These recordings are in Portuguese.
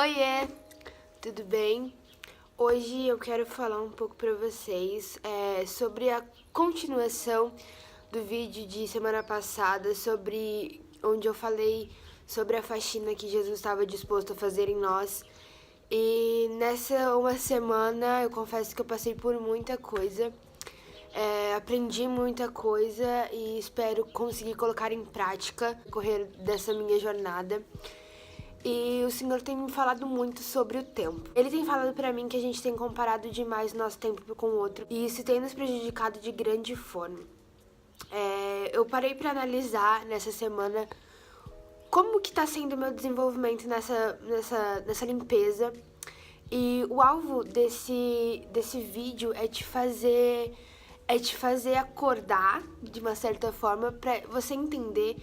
Oiê, tudo bem? Hoje eu quero falar um pouco para vocês sobre a continuação do vídeo de semana passada, sobre onde eu falei sobre a faxina que Jesus estava disposto a fazer em nós. E nessa uma semana eu confesso que eu passei por muita coisa, aprendi muita coisa e espero conseguir colocar em prática no correr dessa minha jornada. E o Senhor tem me falado muito sobre o tempo. Ele tem falado pra mim que a gente tem comparado demais o nosso tempo com o outro, e isso tem nos prejudicado de grande forma. Eu parei pra analisar nessa semana como que tá sendo o meu desenvolvimento nessa limpeza. E o alvo desse vídeo é te fazer acordar de uma certa forma pra você entender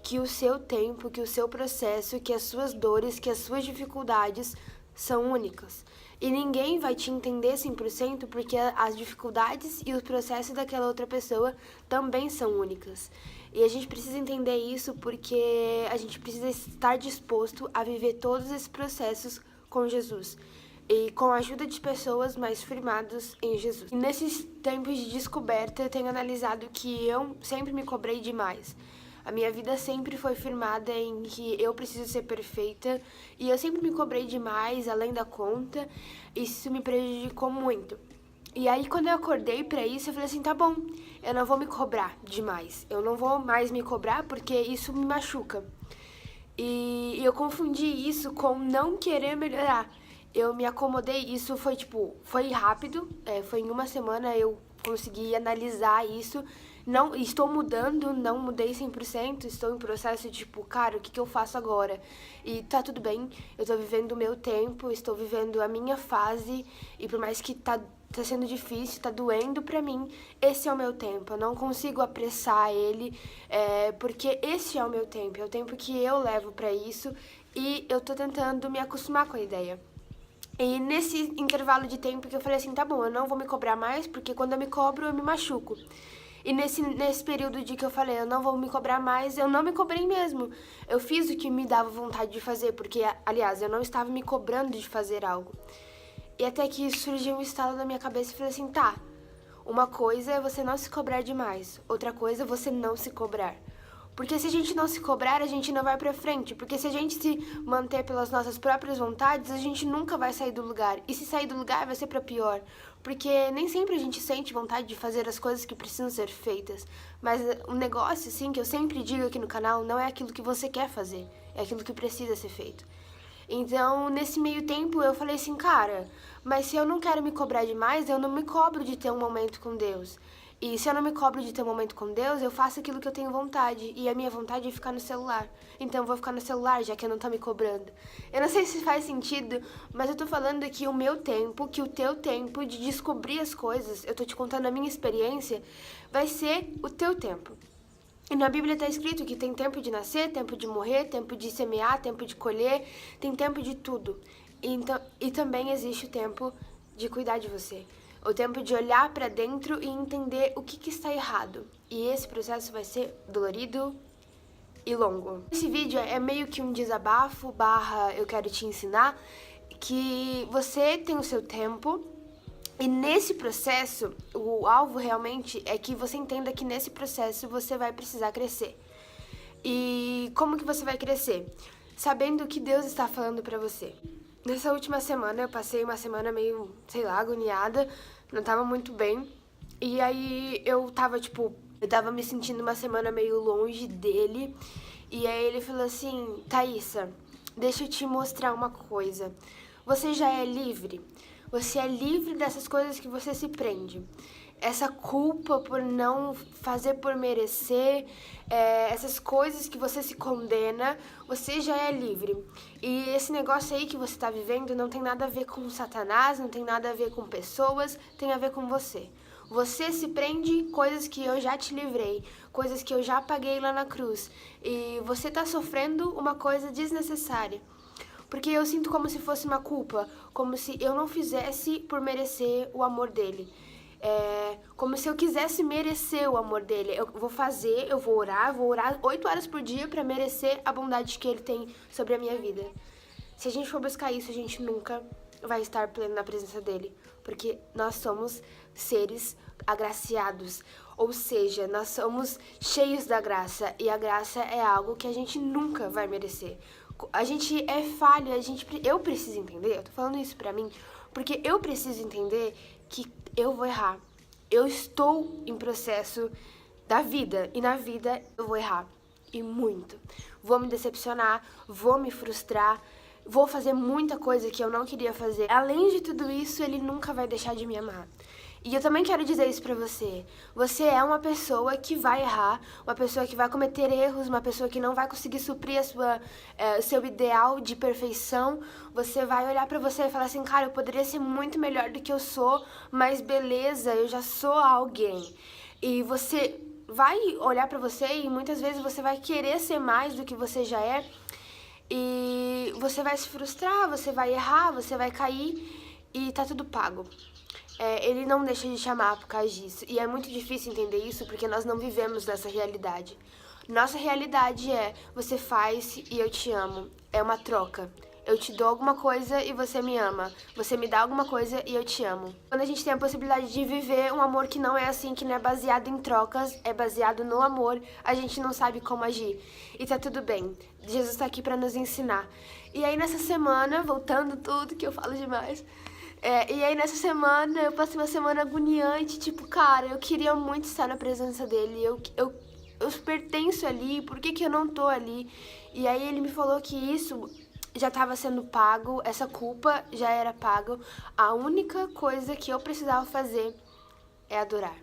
que o seu tempo, que o seu processo, que as suas dores, que as suas dificuldades são únicas. E ninguém vai te entender 100% porque as dificuldades e o processo daquela outra pessoa também são únicas. E a gente precisa entender isso porque a gente precisa estar disposto a viver todos esses processos com Jesus e com a ajuda de pessoas mais firmadas em Jesus. E nesses tempos de descoberta, eu tenho analisado que eu sempre me cobrei demais. A minha vida sempre foi firmada em que eu preciso ser perfeita e eu sempre me cobrei demais, além da conta, e isso me prejudicou muito. E aí, quando eu acordei pra isso, eu falei assim, tá bom, eu não vou me cobrar demais, eu não vou mais me cobrar porque isso me machuca. E eu confundi isso com não querer melhorar. Eu me acomodei, isso foi rápido, foi em uma semana eu consegui analisar isso. Não, estou mudando, não mudei 100%, estou em processo de cara, o que eu faço agora? E tá tudo bem, eu tô vivendo o meu tempo, estou vivendo a minha fase, e por mais que tá sendo difícil, tá doendo pra mim, esse é o meu tempo, eu não consigo apressar ele, porque esse é o meu tempo, é o tempo que eu levo pra isso, e eu tô tentando me acostumar com a ideia. E nesse intervalo de tempo que eu falei assim, tá bom, eu não vou me cobrar mais, porque quando eu me cobro, eu me machuco. E nesse período de que eu falei, eu não vou me cobrar mais, eu não me cobrei mesmo. Eu fiz o que me dava vontade de fazer, porque, aliás, eu não estava me cobrando de fazer algo. E até que surgiu um estalo na minha cabeça e falei assim, tá, uma coisa é você não se cobrar demais, outra coisa é você não se cobrar. Porque se a gente não se cobrar, a gente não vai pra frente. Porque se a gente se manter pelas nossas próprias vontades, a gente nunca vai sair do lugar. E se sair do lugar, vai ser pra pior. Porque nem sempre a gente sente vontade de fazer as coisas que precisam ser feitas. Mas o negócio, assim, que eu sempre digo aqui no canal, não é aquilo que você quer fazer. É aquilo que precisa ser feito. Então, nesse meio tempo, eu falei assim, cara, mas se eu não quero me cobrar demais, eu não me cobro de ter um momento com Deus. E se eu não me cobro de ter um momento com Deus, eu faço aquilo que eu tenho vontade. E a minha vontade é ficar no celular. Então eu vou ficar no celular, já que eu não tô me cobrando. Eu não sei se faz sentido, mas eu tô falando que o meu tempo, que o teu tempo de descobrir as coisas, eu tô te contando a minha experiência, vai ser o teu tempo. E na Bíblia está escrito que tem tempo de nascer, tempo de morrer, tempo de semear, tempo de colher, tem tempo de tudo. E também existe o tempo de cuidar de você. O tempo de olhar para dentro e entender o que está errado. E esse processo vai ser dolorido e longo. Esse vídeo é meio que um desabafo / eu quero te ensinar que você tem o seu tempo. E nesse processo, o alvo realmente é que você entenda que nesse processo você vai precisar crescer. E como que você vai crescer? Sabendo o que Deus está falando pra você. Nessa última semana, eu passei uma semana meio, sei lá, agoniada, não tava muito bem. E aí eu tava me sentindo uma semana meio longe dele. E aí ele falou assim, Thaísa, deixa eu te mostrar uma coisa. Você já é livre? Você é livre dessas coisas que você se prende. Essa culpa por não fazer por merecer, essas coisas que você se condena, você já é livre. E esse negócio aí que você tá vivendo não tem nada a ver com Satanás, não tem nada a ver com pessoas, tem a ver com você. Você se prende coisas que eu já te livrei, coisas que eu já paguei lá na cruz. E você tá sofrendo uma coisa desnecessária. Porque eu sinto como se fosse uma culpa, como se eu não fizesse por merecer o amor dele. Como se eu quisesse merecer o amor dele. Eu vou orar 8 horas por dia pra merecer a bondade que ele tem sobre a minha vida. Se a gente for buscar isso, a gente nunca vai estar pleno na presença dele, porque nós somos seres agraciados, ou seja, nós somos cheios da graça, e a graça é algo que a gente nunca vai merecer. A gente é falho, eu preciso entender, eu tô falando isso pra mim, porque eu preciso entender que eu vou errar. Eu estou em processo da vida, e na vida eu vou errar, e muito. Vou me decepcionar, vou me frustrar, vou fazer muita coisa que eu não queria fazer. Além de tudo isso, ele nunca vai deixar de me amar. E eu também quero dizer isso pra você. Você é uma pessoa que vai errar, uma pessoa que vai cometer erros, uma pessoa que não vai conseguir suprir o seu ideal de perfeição. Você vai olhar pra você e falar assim, cara, eu poderia ser muito melhor do que eu sou, mas beleza, eu já sou alguém. E você vai olhar pra você e muitas vezes você vai querer ser mais do que você já é. E você vai se frustrar, você vai errar, você vai cair e tá tudo pago. Ele não deixa de te amar por causa disso. E é muito difícil entender isso porque nós não vivemos nessa realidade. Nossa realidade é, você faz e eu te amo. É uma troca. Eu te dou alguma coisa e você me ama. Você me dá alguma coisa e eu te amo. Quando a gente tem a possibilidade de viver um amor que não é assim, que não é baseado em trocas, é baseado no amor, a gente não sabe como agir. E tá tudo bem. Jesus tá aqui pra nos ensinar. E aí nessa semana, voltando tudo, que eu falo demais... E aí nessa semana, eu passei uma semana agoniante, tipo, cara, eu queria muito estar na presença dele, eu pertenço ali, por que eu não tô ali? E aí ele me falou que isso já estava sendo pago, essa culpa já era paga, a única coisa que eu precisava fazer é adorar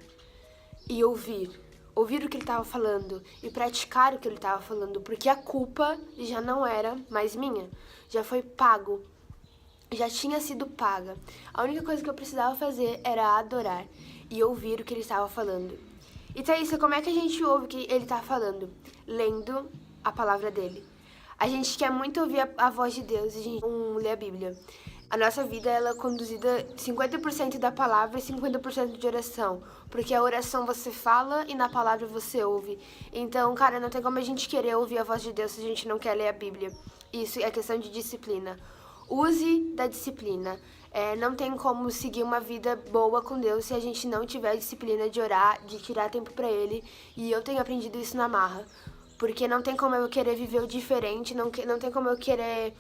e ouvir o que ele estava falando e praticar o que ele estava falando, porque a culpa já não era mais minha, já foi pago. Já tinha sido paga. A única coisa que eu precisava fazer era adorar e ouvir o que ele estava falando. E Thaísa, como é que a gente ouve o que ele está falando? Lendo a palavra dele. A gente quer muito ouvir a voz de Deus e a gente não lê a Bíblia. A nossa vida ela é conduzida 50% da palavra e 50% de oração. Porque a oração você fala e na palavra você ouve. Então, cara, não tem como a gente querer ouvir a voz de Deus se a gente não quer ler a Bíblia. Isso é questão de disciplina. Use da disciplina. Não tem como seguir uma vida boa com Deus se a gente não tiver disciplina de orar, de tirar tempo pra Ele. E eu tenho aprendido isso na marra. Porque não tem como eu querer viver o diferente, não tem como eu querer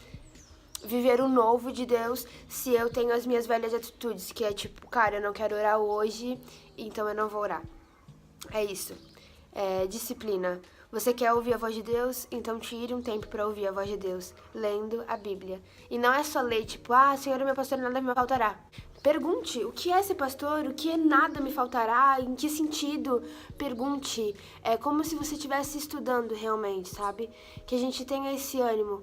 viver o novo de Deus se eu tenho as minhas velhas atitudes. Que é tipo, cara, eu não quero orar hoje, então eu não vou orar. É isso. Disciplina. Você quer ouvir a voz de Deus? Então tire um tempo para ouvir a voz de Deus, lendo a Bíblia. E não é só ler, tipo, Senhor é meu pastor, nada me faltará. Pergunte, o que é ser pastor? O que é nada me faltará? Em que sentido? Pergunte. É como se você estivesse estudando realmente, sabe? Que a gente tenha esse ânimo.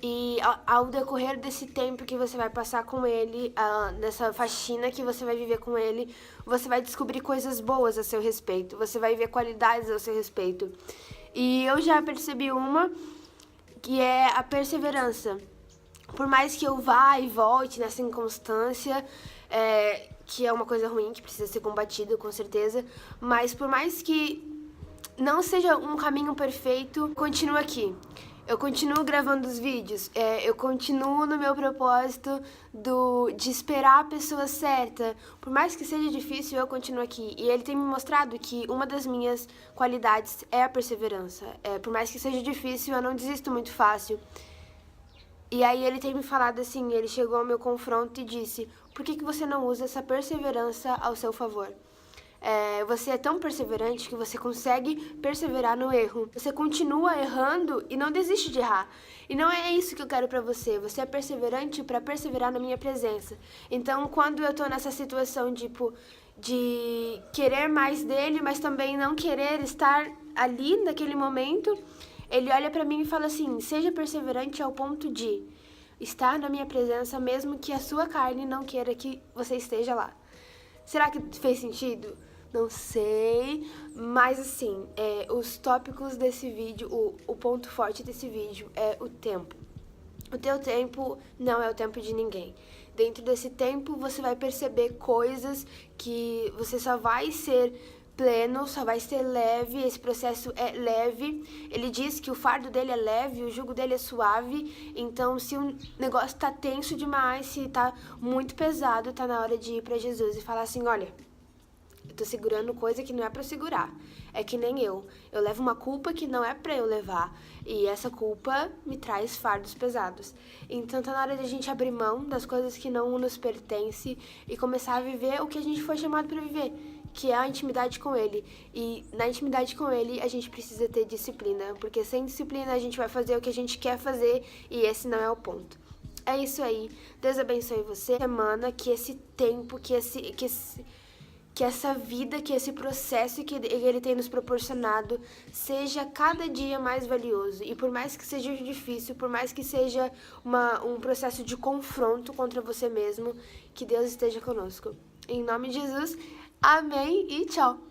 E ao decorrer desse tempo que você vai passar com ele, nessa faxina que você vai viver com ele, você vai descobrir coisas boas a seu respeito, você vai ver qualidades a seu respeito. E eu já percebi uma, que é a perseverança. Por mais que eu vá e volte nessa inconstância, que é uma coisa ruim, que precisa ser combatida, com certeza, mas por mais que não seja um caminho perfeito, continuo aqui. Eu continuo gravando os vídeos, eu continuo no meu propósito de esperar a pessoa certa. Por mais que seja difícil, eu continuo aqui. E ele tem me mostrado que uma das minhas qualidades é a perseverança. Por mais que seja difícil, eu não desisto muito fácil. E aí ele tem me falado assim, ele chegou ao meu confronto e disse, por que você não usa essa perseverança ao seu favor? Você é tão perseverante que você consegue perseverar no erro. Você continua errando e não desiste de errar. E não é isso que eu quero pra você. Você é perseverante pra perseverar na minha presença. Então, quando eu tô nessa situação, tipo, de querer mais dele, mas também não querer estar ali naquele momento, ele olha pra mim e fala assim, seja perseverante ao ponto de estar na minha presença, mesmo que a sua carne não queira que você esteja lá. Será que fez sentido? Não sei, mas assim, os tópicos desse vídeo, o ponto forte desse vídeo é o tempo. O teu tempo não é o tempo de ninguém. Dentro desse tempo você vai perceber coisas que você só vai ser pleno, só vai ser leve, esse processo é leve. Ele diz que o fardo dele é leve, o jugo dele é suave. Então, se o negócio tá tenso demais, se tá muito pesado, tá na hora de ir pra Jesus e falar assim, olha, eu tô segurando coisa que não é pra segurar. É que nem eu levo uma culpa que não é pra eu levar. E essa culpa me traz fardos pesados. Então tá na hora de a gente abrir mão das coisas que não nos pertencem e começar a viver o que a gente foi chamado pra viver, que é a intimidade com Ele. E na intimidade com Ele a gente precisa ter disciplina, porque sem disciplina a gente vai fazer o que a gente quer fazer e esse não é o ponto. É isso aí. Deus abençoe você. Semana, que esse tempo, que essa vida, que esse processo que Ele tem nos proporcionado seja cada dia mais valioso. E por mais que seja difícil, por mais que seja um processo de confronto contra você mesmo, que Deus esteja conosco. Em nome de Jesus, amém e tchau!